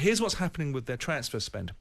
here's what's happening with their transfer spend.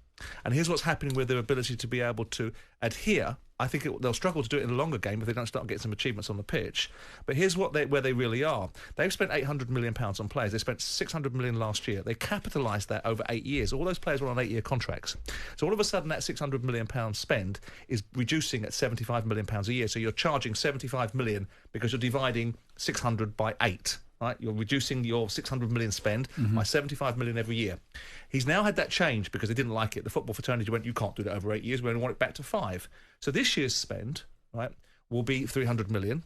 And here's what's happening with their ability to be able to adhere. I think they'll struggle to do it in a longer game if they don't start getting some achievements on the pitch. But here's where they really are. They've spent £800 million on players. They spent $600 million last year. They capitalised that over 8 years. All those players were on 8-year contracts. So all of a sudden, that £600 million spend is reducing at £75 million a year. So you're charging $75 million because you're dividing 600 by 8. Right, you're reducing your 600 million spend by 75 million every year. He's now had that change because they didn't like it. The football fraternity went, you can't do that over 8 years. We only want it back to 5. So this year's spend, right, will be 300 million,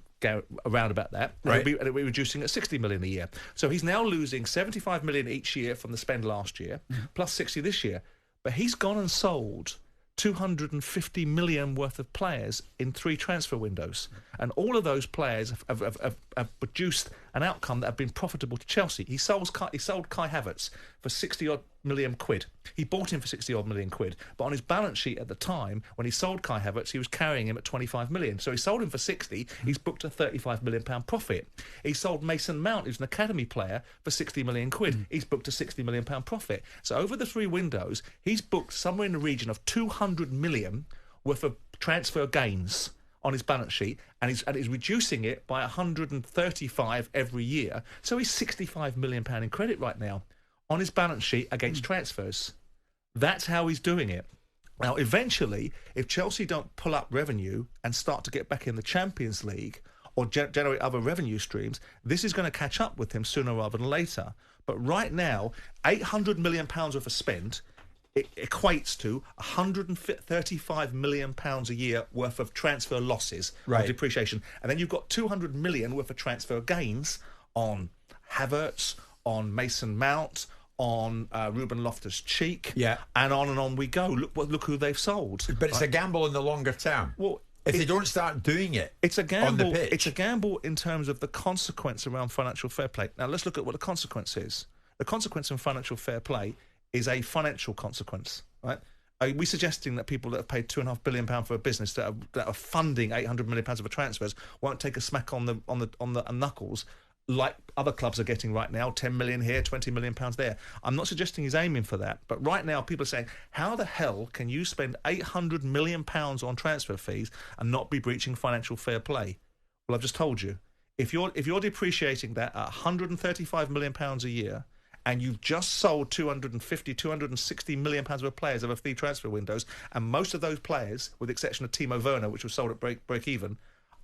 around about that. Right. And it'll be reducing at 60 million a year. So he's now losing 75 million each year from the spend last year, plus 60 this year. But he's gone and sold 250 million worth of players in 3 transfer windows, and all of those players have produced an outcome that have been profitable to Chelsea. He sold Kai Havertz for 60-odd million quid. He bought him for 60-odd million quid, but on his balance sheet at the time, when he sold Kai Havertz, he was carrying him at 25 million. So he sold him for 60, he's booked a 35 million pound profit. He sold Mason Mount, who's an academy player, for 60 million quid. He's booked a 60 million pound profit. So over the 3 windows, he's booked somewhere in the region of 200 million worth of transfer gains on his balance sheet, and he's reducing it by 135 every year. So he's 65 million pound in credit right now on his balance sheet against transfers. That's how he's doing it. Now, eventually, if Chelsea don't pull up revenue and start to get back in the Champions League or generate other revenue streams, this is going to catch up with him sooner rather than later. But right now, £800 million worth of spend, it equates to £135 million a year worth of transfer losses, or depreciation. And then you've got 200 million worth of transfer gains on Havertz, on Mason Mount, on Ruben Loftus-Cheek, and on we go. Look who they've sold. But it's a gamble in the longer term. Well, if they don't start doing it, it's a gamble. On the pitch. It's a gamble in terms of the consequence around financial fair play. Now let's look at what the consequence is. The consequence in financial fair play is a financial consequence, right? Are we suggesting that people that have paid £2.5 billion for a business that are funding £800 million of transfers won't take a smack on the knuckles like other clubs are getting right now? 10 million here, 20 million pounds there. I'm not suggesting he's aiming for that, but right now people are saying, how the hell can you spend £800 million on transfer fees and not be breaching financial fair play? Well, I've just told you, if you're depreciating that at £135 million a year, and you've just sold 260 million pounds worth of players over 3 transfer windows, and most of those players, with the exception of Timo Werner, which was sold at break even,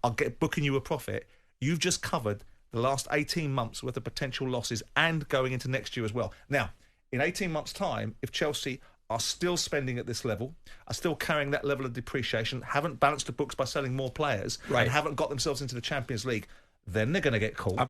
are booking you a profit, you've just covered the last 18 months worth of potential losses and going into next year as well. Now, in 18 months' time, if Chelsea are still spending at this level, are still carrying that level of depreciation, haven't balanced the books by selling more players, and haven't got themselves into the Champions League, then they're going to get caught.